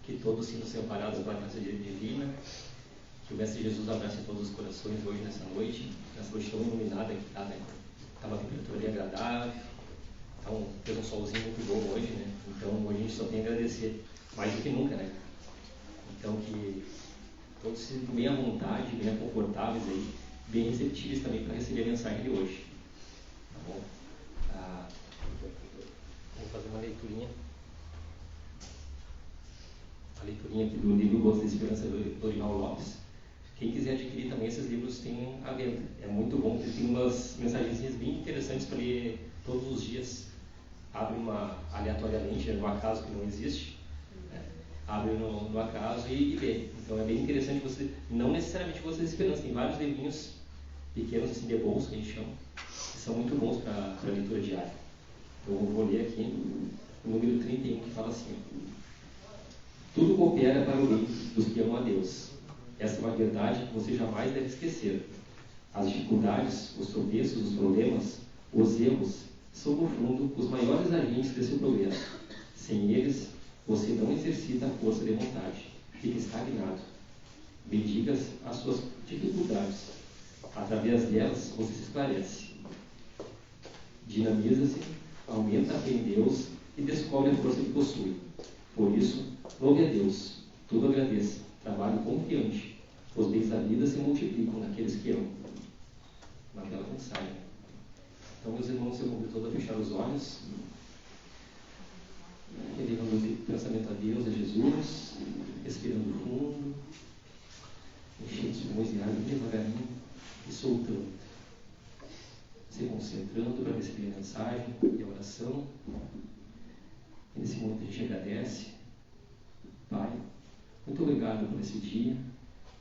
que todos sintam-se amparados pela graça divina, que o Mestre Jesus abrace todos os corações hoje, nessa noite tão iluminada que está, né? Está uma temperatura bem agradável, então fez um solzinho muito bom hoje, né? Então hoje a gente só tem a agradecer, mais do que nunca, né? Então que todos se sintam bem à vontade, bem confortáveis aí, bem receptíveis também para receber a mensagem de hoje. Tá bom? Vou fazer uma leiturinha. A leiturinha aqui do livro Gosto da Esperança, do Dorival Lopes. Quem quiser adquirir também, esses livros têm à venda. É muito bom, porque tem umas mensagens bem interessantes para ler todos os dias. Abre aleatoriamente, no acaso que não existe, né? Abre no acaso e lê. Então é bem interessante você, não necessariamente Gosto da Esperança, tem vários livrinhos pequenos, assim, de bolso, que a gente chama, que são muito bons para a leitura diária. Então eu vou ler aqui o número 31, que fala assim: tudo coopera para o bem dos que amam a Deus. Essa é uma verdade que você jamais deve esquecer. As dificuldades, os tropeços, os problemas, os erros, são no fundo os maiores agentes desse progresso. Sem eles, você não exercita a força de vontade, fica estagnado. Bendiga as suas dificuldades. Através delas, você se esclarece. Dinamiza-se, aumenta a fé em Deus e descobre a força que possui. Por isso, louve a Deus, tudo agradeça, trabalhe confiante. Os bens da vida se multiplicam naqueles que amam. Uma bela mensagem. Então, meus irmãos, eu convido todos a fechar os olhos, elevando o pensamento a Deus, a Jesus, respirando fundo, enchendo os pulmões de ar devagarinho e soltando. Se concentrando para receber a mensagem e a oração. E nesse momento a gente agradece. Pai, muito obrigado por esse dia,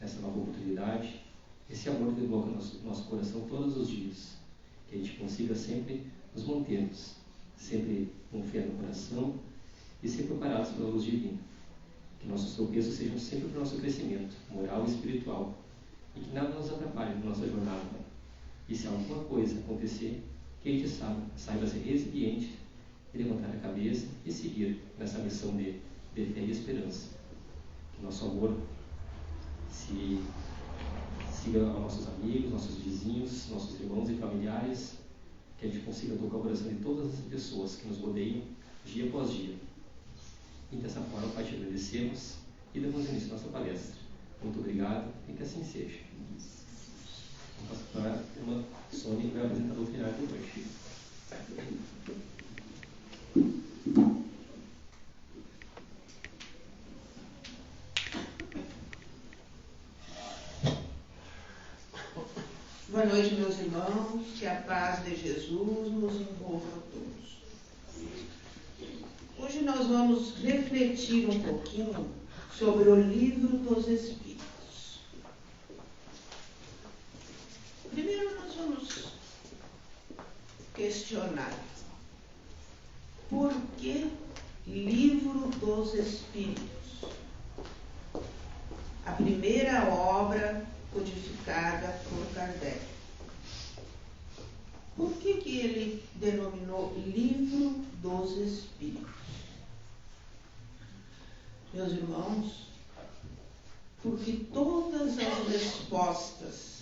essa nova oportunidade, esse amor que coloca no nosso coração todos os dias. Que a gente consiga sempre nos mantermos, sempre com fé no coração e sempre preparados pela luz divina. Que nossos tropeços sejam sempre para o nosso crescimento moral e espiritual. E que nada nos atrapalhe na nossa jornada, Pai. E se alguma coisa acontecer, que a gente saiba ser resiliente e levantar a cabeça e seguir nessa missão de fé e esperança. Que nosso amor siga aos nossos amigos, nossos vizinhos, nossos irmãos e familiares, que a gente consiga tocar o coração de todas as pessoas que nos rodeiam dia após dia. E dessa forma, Pai, te agradecemos e damos início à nossa palestra. Muito obrigado e que assim seja. Vamos para a irmã Sônia, que vai apresentar o final de hoje. Boa noite, meus irmãos, que a paz de Jesus nos envolva a todos. Hoje nós vamos refletir um pouquinho sobre o Livro dos Espíritos. Primeiro nós vamos questionar: por que Livro dos Espíritos? A primeira obra codificada por Kardec. Por que ele denominou Livro dos Espíritos? Meus irmãos, porque todas as respostas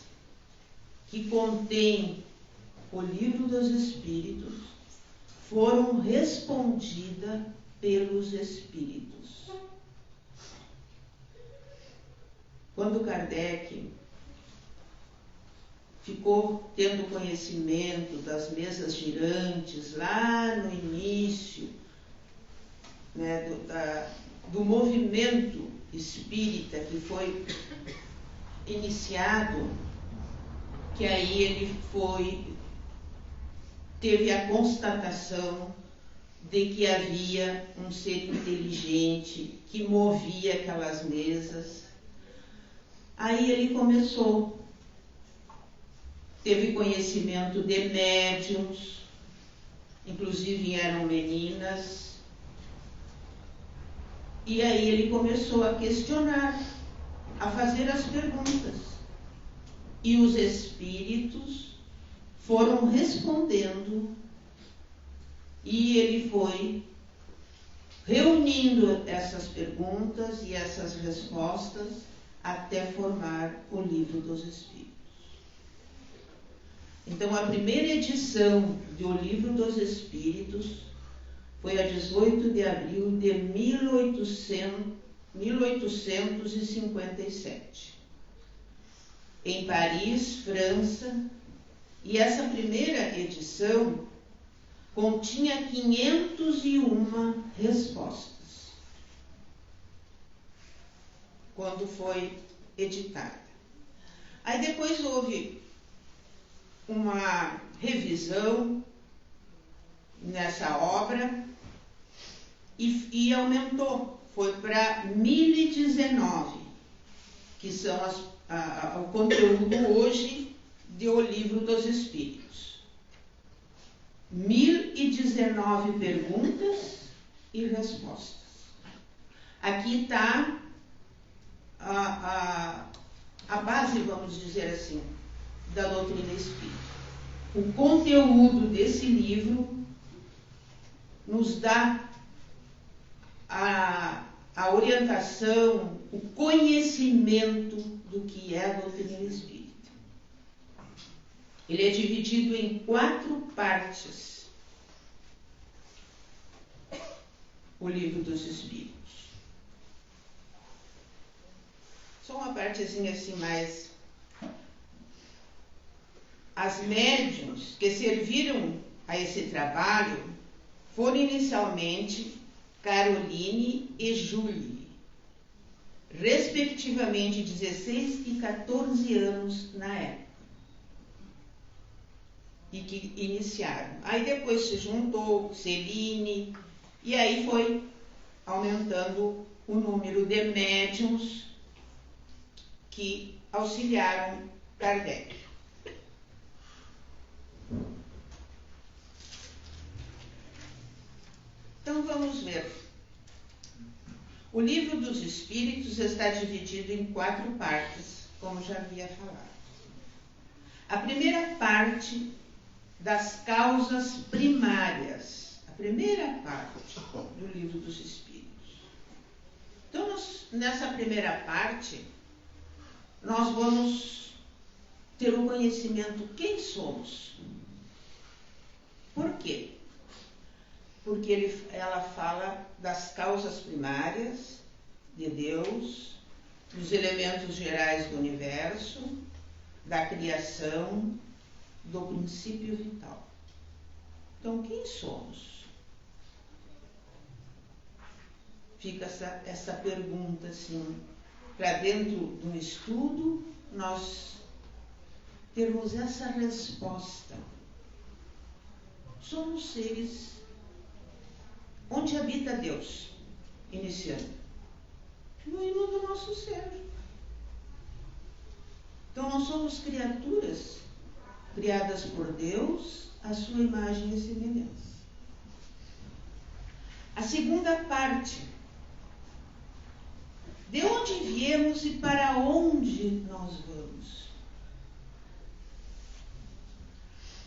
que contém o Livro dos Espíritos foram respondidas pelos Espíritos. Quando Kardec ficou tendo conhecimento das mesas girantes lá no início, né, do movimento espírita que foi iniciado, que aí ele teve a constatação de que havia um ser inteligente que movia aquelas mesas. Aí ele começou. Teve conhecimento de médiuns, inclusive eram meninas. E aí ele começou a questionar, a fazer as perguntas. E os espíritos foram respondendo. E ele foi reunindo essas perguntas e essas respostas até formar o Livro dos Espíritos. Então, a primeira edição do Livro dos Espíritos foi a 18 de abril de 1857, em Paris, França, e essa primeira edição continha 501 respostas, quando foi editada. Aí depois houve uma revisão nessa obra e aumentou, foi para 1019, que são o conteúdo hoje do Livro dos Espíritos. 1019 perguntas e respostas. Aqui está a base, vamos dizer assim, da doutrina espírita. O conteúdo desse livro nos dá a orientação, o conhecimento do que é a doutrina espírita. Ele é dividido em 4 partes, o Livro dos Espíritos. Só uma partezinha assim mais. As médiuns que serviram a esse trabalho foram inicialmente Caroline e Julie, respectivamente 16 e 14 anos na época, e que iniciaram. Aí depois se juntou Celine, e aí foi aumentando o número de médiuns que auxiliaram Kardec. Então vamos ver. O Livro dos Espíritos está dividido em 4 partes, como já havia falado. A primeira parte, das causas primárias. A primeira parte do Livro dos Espíritos. Então, nessa primeira parte, nós vamos ter um conhecimento quem somos. Por quê? Porque ela fala das causas primárias de Deus, dos elementos gerais do universo, da criação, do princípio vital. Então, quem somos? Fica essa pergunta assim, para dentro de um estudo, nós termos essa resposta. Somos seres onde habita Deus, iniciando no hino do nosso ser. Então, nós somos criaturas criadas por Deus, à sua imagem e semelhança. A segunda parte, de onde viemos e para onde nós vamos.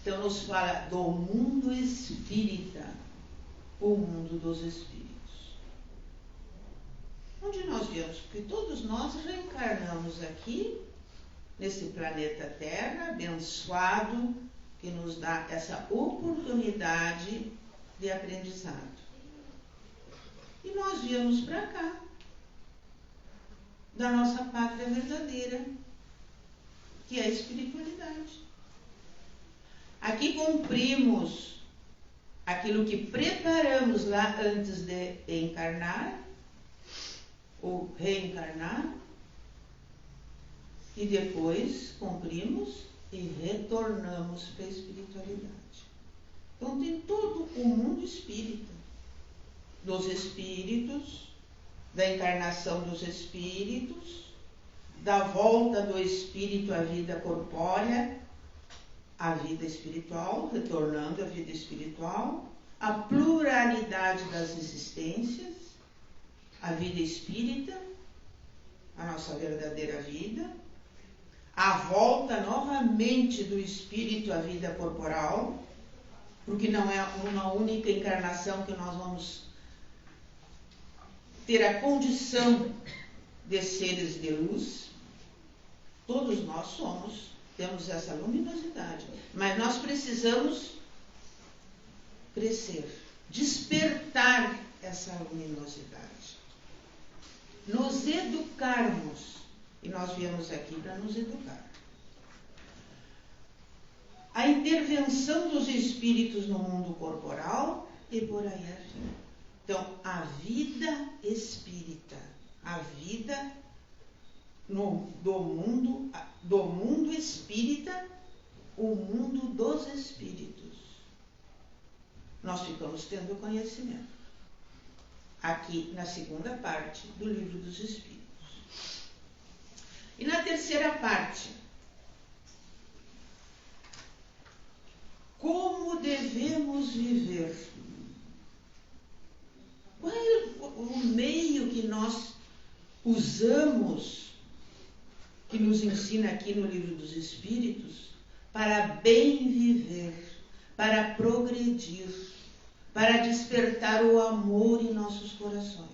Então, nos fala do mundo espírita, o mundo dos espíritos. Onde nós viemos? Porque todos nós reencarnamos aqui, nesse planeta Terra, abençoado, que nos dá essa oportunidade de aprendizado. E nós viemos para cá, da nossa pátria verdadeira, que é a espiritualidade. Aqui cumprimos aquilo que preparamos lá antes de encarnar, ou reencarnar, e depois cumprimos e retornamos para a espiritualidade. Então tem todo o mundo espírita, dos espíritos, da encarnação dos espíritos, da volta do espírito à vida corpórea, à vida espiritual, retornando à vida espiritual, a pluralidade das existências, a vida espírita, a nossa verdadeira vida, a volta novamente do espírito à vida corporal, porque não é uma única encarnação que nós vamos ter a condição de seres de luz. Todos nós temos essa luminosidade, mas nós precisamos crescer, despertar essa luminosidade, nos educarmos, e nós viemos aqui para nos educar. A intervenção dos espíritos no mundo corporal e por aí afim. Então, a vida espírita, a vida do mundo espírita, o mundo dos espíritos. Nós ficamos tendo conhecimento aqui na segunda parte do Livro dos Espíritos. E na terceira parte, como devemos viver? Qual é o meio que nós usamos, que nos ensina aqui no Livro dos Espíritos, para bem viver, para progredir, para despertar o amor em nossos corações?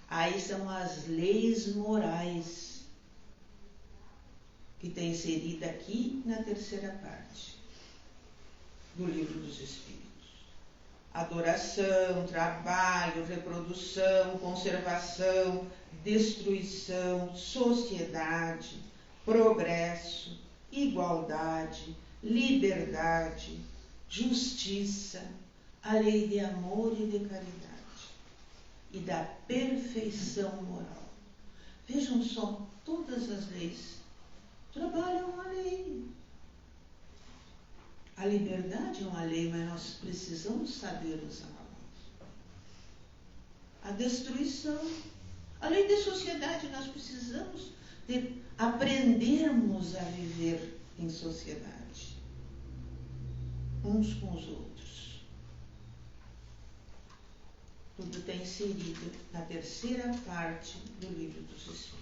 Aí são as leis morais que está inserida aqui na terceira parte do Livro dos Espíritos. Adoração, trabalho, reprodução, conservação, destruição, sociedade, progresso, igualdade, liberdade, justiça, a lei de amor e de caridade e da perfeição moral. Vejam só, todas as leis trabalham a lei. A liberdade é uma lei, mas nós precisamos saber usá-la. A destruição, a lei de sociedade, nós precisamos aprendermos a viver em sociedade, uns com os outros. Tudo está inserido na terceira parte do Livro dos Espíritos.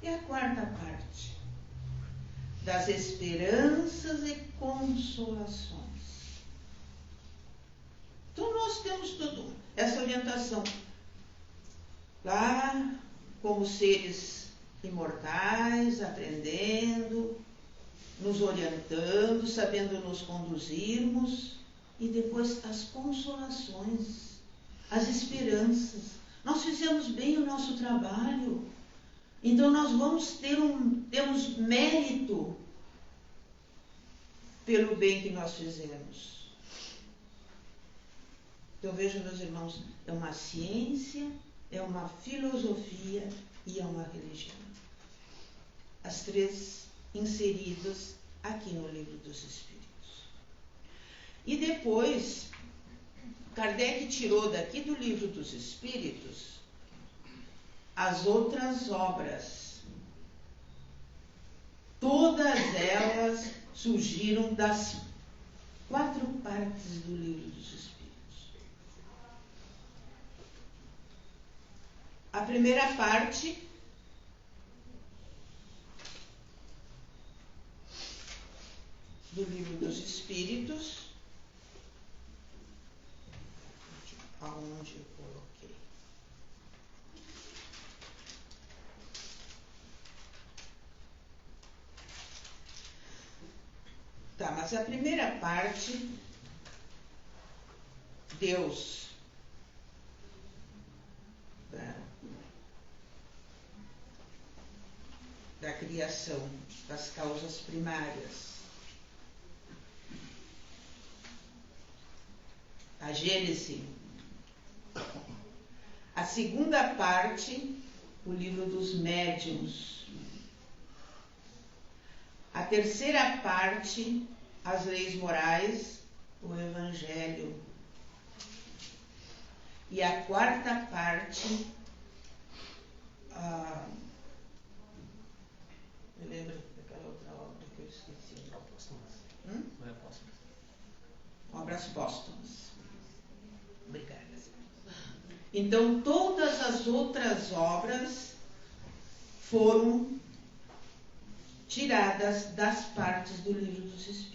E a quarta parte, das esperanças e consolações. Então nós temos toda essa orientação lá, como seres imortais, aprendendo, nos orientando, sabendo nos conduzirmos, e depois as consolações, as esperanças. Nós fizemos bem o nosso trabalho, então nós vamos temos mérito pelo bem que nós fizemos. Então vejam, meus irmãos, é uma ciência, é uma filosofia e é uma religião. As três inseridas aqui no Livro dos Espíritos. E depois, Kardec tirou daqui do Livro dos Espíritos as outras obras. Todas elas surgiram das 4 partes do Livro dos Espíritos. A primeira parte do Livro dos Espíritos, aonde eu coloquei. Tá, mas a primeira parte, Deus, da criação, das causas primárias. A Gênese. A segunda parte, o Livro dos Médiuns. A terceira parte, as leis morais, o Evangelho. E a quarta parte, me lembra daquela outra obra que eu esqueci. Não é Apóstolos. Obras póstumas. Obrigada. Então, todas as outras obras foram tiradas das partes do Livro dos Espíritos.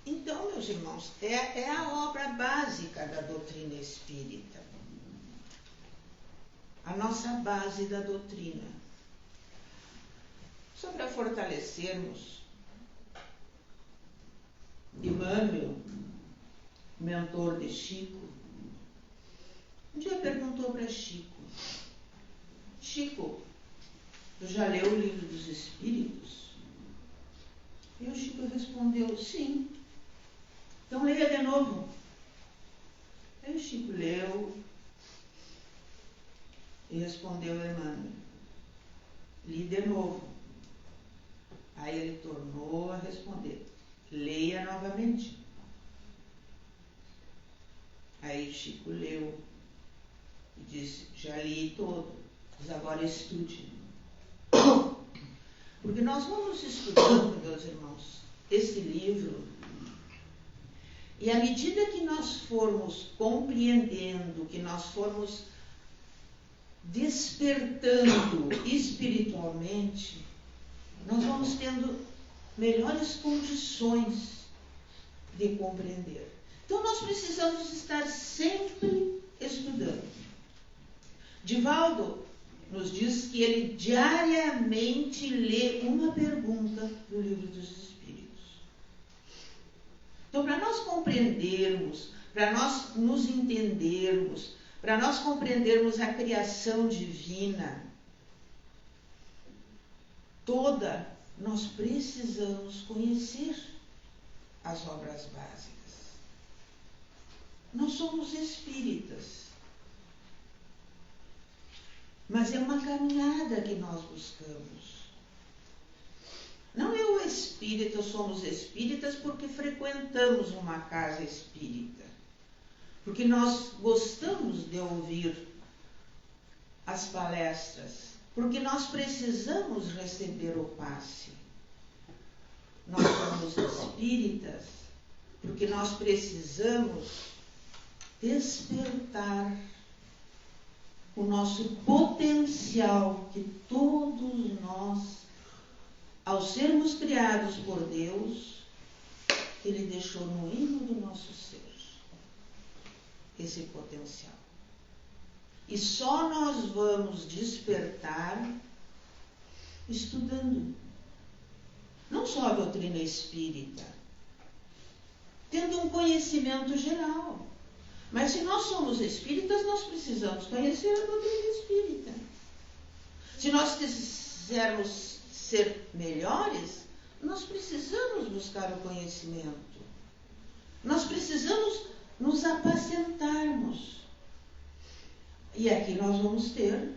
Então, meus irmãos, é a obra básica da doutrina espírita. A nossa base da doutrina. Só para fortalecermos, Emmanuel, mentor de Chico, um dia perguntou para Chico: Chico, tu já leu o Livro dos Espíritos? E o Chico respondeu: sim. Então leia de novo. Aí o Chico leu e respondeu a Emmanuel: li de novo. Aí ele tornou a responder: leia novamente. Aí Chico leu e disse: já li todo, mas agora estude. Porque nós vamos estudando, meus irmãos, esse livro, e à medida que nós formos compreendendo, que nós formos despertando espiritualmente, nós vamos tendo melhores condições de compreender. Então nós precisamos estar sempre estudando. Divaldo nos diz que ele diariamente lê uma pergunta do Livro dos Espíritos. Então, para nós compreendermos, para nós nos entendermos, para nós compreendermos a criação divina toda, nós precisamos conhecer as obras básicas. Nós somos espíritas, mas é uma caminhada que nós buscamos. Não eu espírita, somos espíritas porque frequentamos uma casa espírita, porque nós gostamos de ouvir as palestras, porque nós precisamos receber o passe. Nós somos espíritas porque nós precisamos despertar o nosso potencial que todos nós, ao sermos criados por Deus, Ele deixou no íntimo do nosso ser esse potencial. E só nós vamos despertar estudando. Não só a doutrina espírita, tendo um conhecimento geral. Mas se nós somos espíritas, nós precisamos conhecer a doutrina espírita. Se nós quisermos ser melhores, nós precisamos buscar o conhecimento. Nós precisamos nos apacentarmos. E aqui nós vamos ter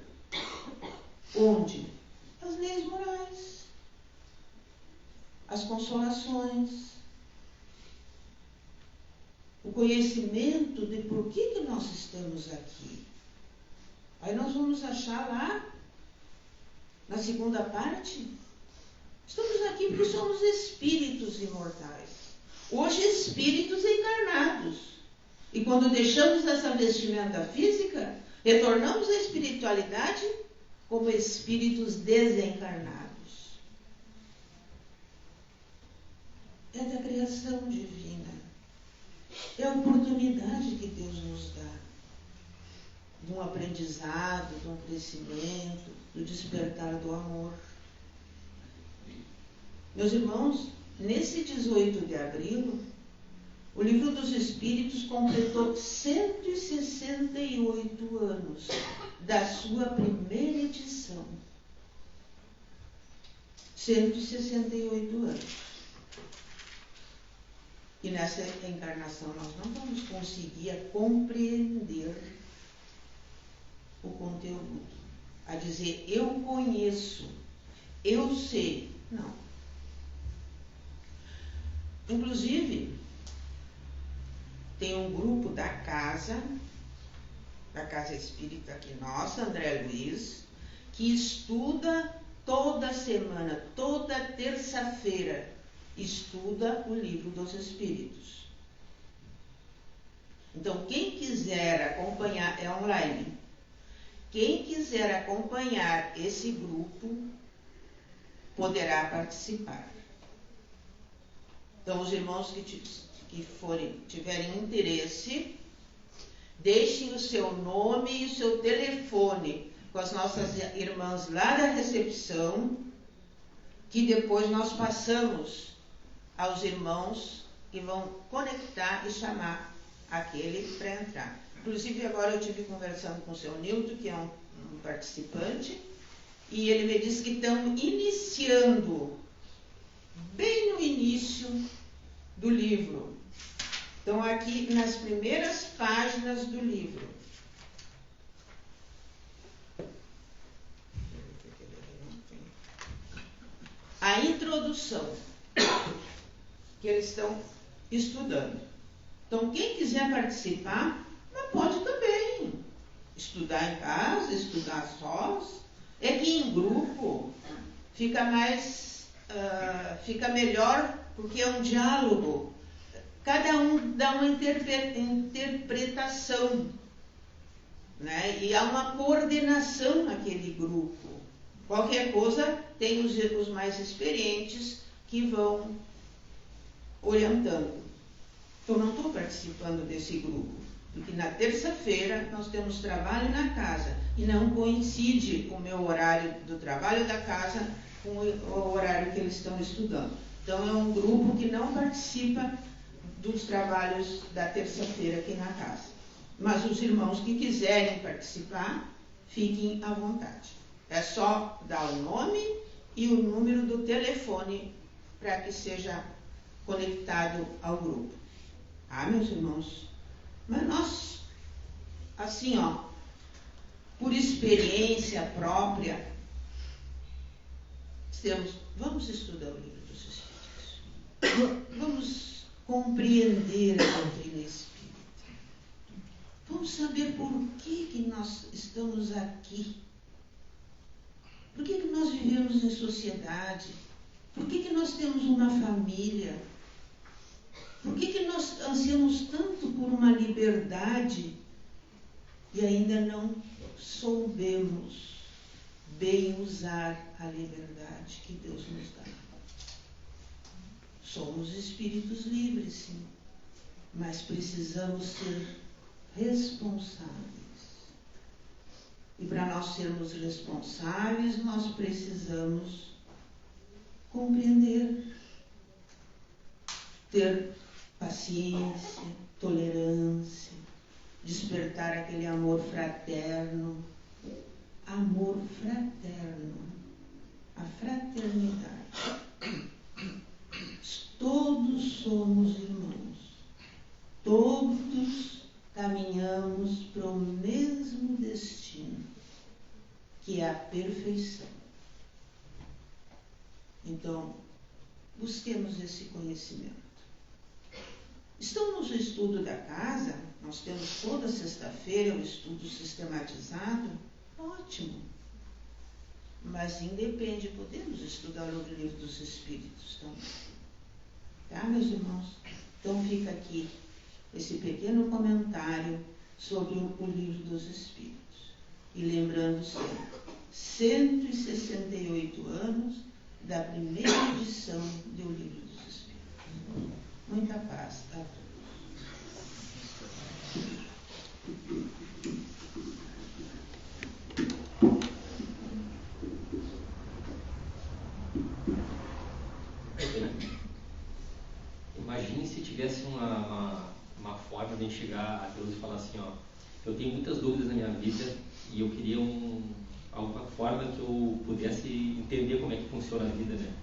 onde? As leis morais, as consolações, o conhecimento de por que nós estamos aqui. Aí nós vamos achar lá, na segunda parte, estamos aqui porque somos espíritos imortais. Hoje espíritos encarnados. E quando deixamos essa vestimenta física, retornamos à espiritualidade como espíritos desencarnados. É da criação divina. É a oportunidade que Deus nos dá de um aprendizado, de um crescimento, do despertar do amor. Meus irmãos, nesse 18 de abril, o Livro dos Espíritos completou 168 anos da sua primeira edição. 168 anos. E nessa encarnação nós não vamos conseguir compreender o conteúdo. A dizer, eu conheço, eu sei. Não. Inclusive, tem um grupo da casa espírita aqui nossa, André Luiz, que estuda toda semana, toda terça-feira, estuda o Livro dos Espíritos. Então, quem quiser acompanhar, é online, quem quiser acompanhar esse grupo, poderá participar. Então, os irmãos que tiverem interesse, deixem o seu nome e o seu telefone com as nossas irmãs lá da recepção, que depois nós passamos aos irmãos que vão conectar e chamar aquele para entrar. Inclusive, agora eu estive conversando com o seu Nilton, que é um participante, e ele me disse que estão iniciando, bem no início do livro. Estão aqui nas primeiras páginas do livro. A introdução que eles estão estudando. Então, quem quiser participar, mas pode também estudar em casa, estudar sós. É que em grupo fica melhor, porque é um diálogo. Cada um dá uma interpretação, né? E há uma coordenação naquele grupo. Qualquer coisa, tem os mais experientes que vão orientando. Eu não estou participando desse grupo, porque na terça-feira nós temos trabalho na casa e não coincide o meu horário do trabalho da casa com o horário que eles estão estudando. Então, é um grupo que não participa dos trabalhos da terça-feira aqui na casa. Mas os irmãos que quiserem participar, fiquem à vontade. É só dar o nome e o número do telefone para que seja conectado ao grupo. Ah, meus irmãos, mas nós, assim, por experiência própria, vamos estudar o livro dos Espíritos. Vamos compreender a doutrina espírita. Vamos saber por que nós estamos aqui. Por que nós vivemos em sociedade? Por que nós temos uma família? Por que nós ansiamos tanto por uma liberdade e ainda não soubemos bem usar a liberdade que Deus nos dá? Somos espíritos livres, sim, mas precisamos ser responsáveis. E para nós sermos responsáveis, nós precisamos compreender, ter paciência, tolerância, despertar aquele amor fraterno, a fraternidade. Todos somos irmãos, todos caminhamos para o mesmo destino, que é a perfeição. Então, busquemos esse conhecimento. Estamos no estudo da casa, nós temos toda sexta-feira o estudo sistematizado, ótimo. Mas independe, podemos estudar o livro dos Espíritos também. Tá, meus irmãos? Então fica aqui esse pequeno comentário sobre o livro dos Espíritos. E lembrando sempre, 168 anos da primeira edição do livro dos Espíritos. Muita paz a todos. Imagine se tivesse uma forma de chegar a Deus e falar assim, eu tenho muitas dúvidas na minha vida e eu queria alguma forma que eu pudesse entender como é que funciona a vida, né?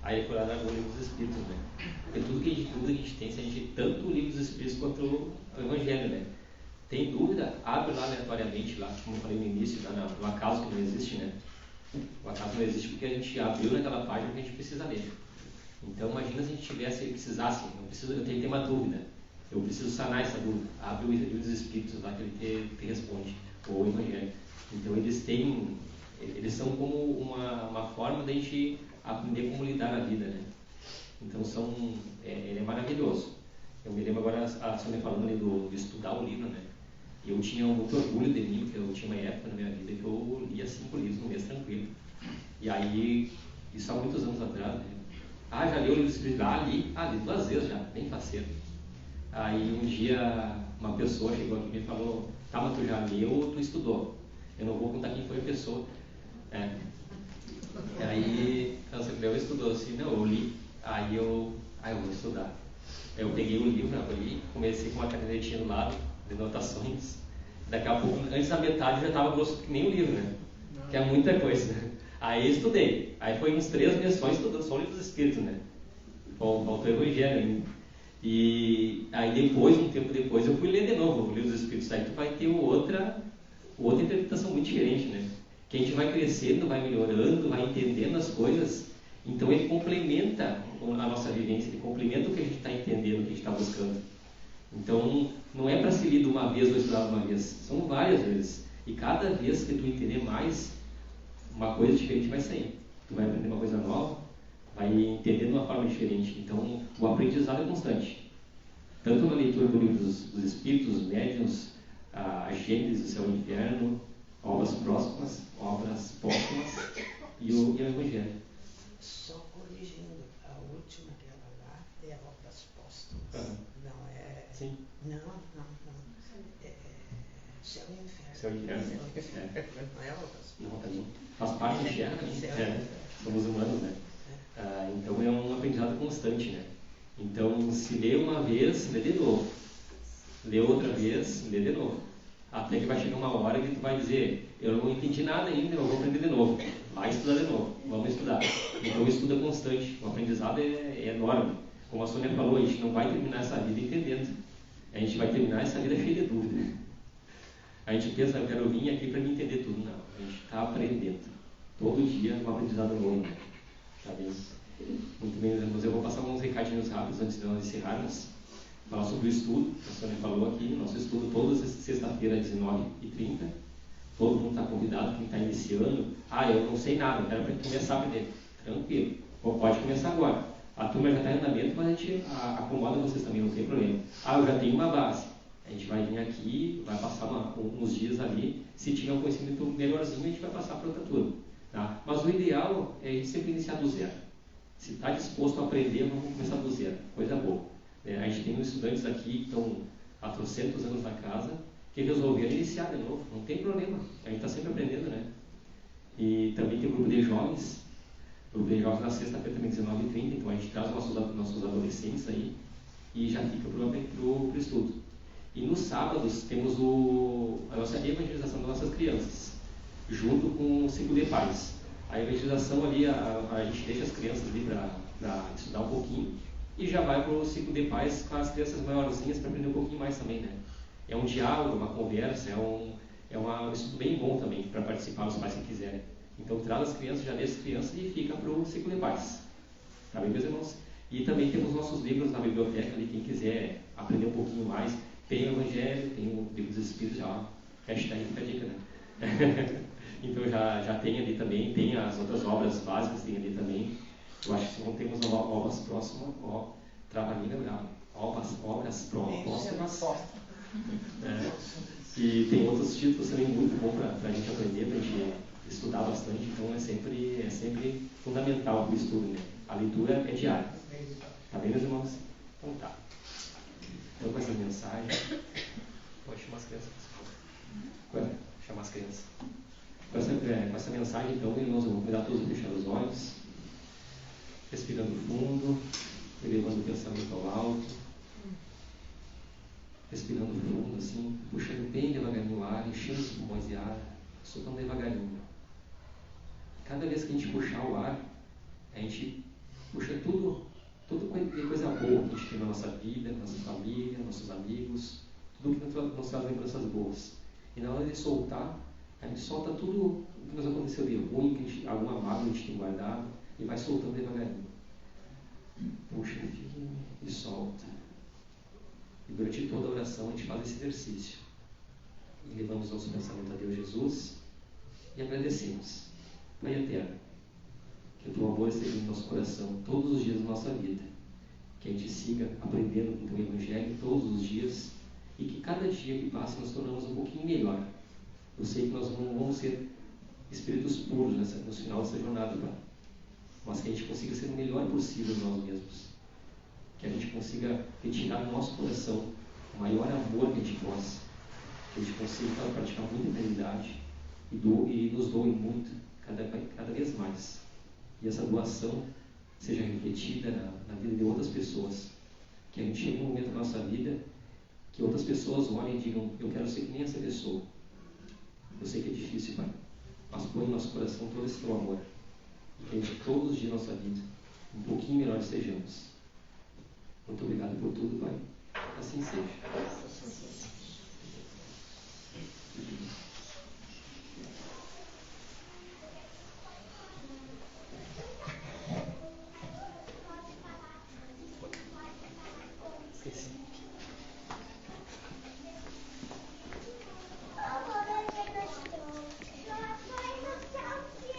Aí é por lá o livro dos Espíritos, né? Porque tudo que a gente tem, se a gente tanto o livro dos Espíritos quanto o Evangelho, né? Tem dúvida, abre lá aleatoriamente, lá, como eu falei no início, lá no acaso que não existe, né? O acaso não existe porque a gente abriu naquela página que a gente precisa ler. Então, imagina se a gente precisasse, eu tenho uma dúvida, eu preciso sanar essa dúvida. Abre o livro dos Espíritos lá que ele te responde, ou o Evangelho. Então, eles são como uma forma da gente aprender como lidar na vida, né? Então, ele é maravilhoso. Eu me lembro agora a Sônia falando ali do estudar o livro, né? E eu tinha muito orgulho de mim, porque eu tinha uma época na minha vida que eu lia 5 livros no mês tranquilo. E aí, isso há muitos anos atrás, né? Ah, já leu o livro dos Espíritos? Ah, li 2 vezes já, bem faceiro. Aí um dia uma pessoa chegou aqui e me falou, tá, mas tu já leu ou tu estudou? Eu não vou contar quem foi a pessoa. Aí ela se leu e estudou assim, não, eu li. Aí eu vou estudar. Eu peguei o livro, abri, comecei com uma canetinha do lado, de anotações. Daqui a pouco, antes da metade, já estava grosso que nem o livro, né? Que é muita coisa. Aí estudei. Aí foi uns 3 meses só estudando só o livro dos Espíritos, né? Faltou o Evangelho ainda. E aí depois, um tempo depois, eu fui ler de novo o livro dos Espíritos. Aí tu vai ter outra interpretação muito diferente, né? Que a gente vai crescendo, vai melhorando, vai entendendo as coisas. Então ele complementa a nossa vivência, ele complementa o que a gente está entendendo, o que a gente está buscando. Então não é para ser lido uma vez ou estudado uma vez, são várias vezes. E cada vez que tu entender mais, uma coisa diferente vai sair. Tu vai aprender uma coisa nova, vai entender de uma forma diferente. Então o aprendizado é constante. Tanto na leitura do livro dos Espíritos, os Médiuns, a Gênesis, o Céu e o Inferno, obras próximas, obras póstumas e o Evangelho. Só corrigindo, a última que ela lá é obras póstumas. Não é. Sim. Não. É Céu e Inferno. Céu e Inferno. Não é obras. Não, também. Faz parte do inferno. Somos humanos, né? Então é um aprendizado constante, né? Então, se lê uma vez, lê de novo. Lê outra vez, lê de novo. Até que vai chegar uma hora que tu vai dizer, eu não entendi nada ainda, eu vou aprender de novo. Vai estudar de novo, vamos estudar. Então o estudo é constante, o aprendizado é enorme. Como a Sônia falou, a gente não vai terminar essa vida entendendo. A gente vai terminar essa vida cheia de dúvida. A gente pensa, eu quero vir aqui para me entender tudo. Não, a gente está aprendendo. Todo dia um aprendizado novo. Tá bem? Muito bem, meus irmãos. Eu vou passar uns recadinhos rápidos antes de nós encerrarmos. Falar sobre o estudo. A Sônia falou aqui, nosso estudo toda sexta-feira às 19h30. Todo mundo está convidado, quem está iniciando. Eu não sei nada, quero começar a aprender. Tranquilo, pode começar agora. A turma já está em andamento, mas a gente acomoda vocês também, não tem problema. Eu já tenho uma base. A gente vai vir aqui, vai passar uns dias ali. Se tiver um conhecimento melhorzinho, a gente vai passar para outra turma. Tá? Mas o ideal é a gente sempre iniciar do zero. Se está disposto a aprender, vamos começar do zero. Coisa boa. A gente tem uns estudantes aqui que estão há 300 anos na casa, que resolveram iniciar de novo. Não tem problema. A gente está sempre aprendendo, né? E também tem o grupo de jovens. O grupo de jovens na sexta-feira também 19h30. Então a gente traz nossos adolescentes aí e já fica para o estudo. E nos sábados temos a nossa evangelização das nossas crianças, junto com o ciclo de pais. A evangelização ali, a gente deixa as crianças ali para estudar um pouquinho e já vai para o ciclo de pais com as crianças maiorzinhas para aprender um pouquinho mais também, né? É um diálogo, uma conversa, é um estudo bem bom também para participar, os pais que quiserem. Então traz as crianças, já lê as crianças e fica para o ciclo de pais. Tá bem, meus irmãos? E também temos nossos livros na biblioteca ali, quem quiser aprender um pouquinho mais. Tem o Evangelho, tem o Livro dos Espíritos, já hashtag fica a dica, né? Então já tem ali também, tem as outras obras básicas, tem ali também. Eu acho que não temos obras próximas, trava-língua, obras próximas. E tem outros títulos também muito bom para a gente aprender, para a gente estudar bastante, então é sempre fundamental o estudo, né? A leitura é diária. Tá bem, meus irmãos? Então tá. Então com essa mensagem, pode chamar as crianças. Chamar as crianças. Com essa mensagem, então, irmãos, eu vou convidar todos a fechar os olhos, respirando fundo, elevando o pensamento ao alto, respirando fundo, assim, puxando bem devagarinho o ar, enchendo os pulmões de ar, soltando devagarinho. Cada vez que a gente puxar o ar, a gente puxa tudo de coisa boa que a gente tem na nossa vida, nossa família, nossos amigos, tudo que nos traz lembranças boas. E na hora de soltar, a gente solta tudo o que nos aconteceu de ruim, alguma mágoa a gente tem guardado, e vai soltando devagarinho. Puxa firme e solta. E durante toda a oração a gente faz esse exercício. E levamos nosso pensamento a Deus Jesus e agradecemos. Pai eterno, que o teu amor esteja no nosso coração todos os dias da nossa vida. Que a gente siga aprendendo com o teu Evangelho todos os dias e que cada dia que passa nós tornamos um pouquinho melhor. Eu sei que nós não vamos ser espíritos puros no final dessa jornada, Pai. mas que a gente consiga ser o melhor possível de nós mesmos. Que a gente consiga retirar do nosso coração o maior amor que a gente possa. Que a gente consiga praticar muita caridade e nos doe muito, cada vez mais. E essa doação seja refletida na vida de outras pessoas. Que a gente chegue um momento da nossa vida que outras pessoas olhem e digam: eu quero ser que nem essa pessoa. Eu sei que é difícil, Pai, mas põe no nosso coração todo esse teu amor. E que a gente, todos os dias da nossa vida, um pouquinho melhor estejamos. Muito obrigado por tudo, Pai. Assim seja.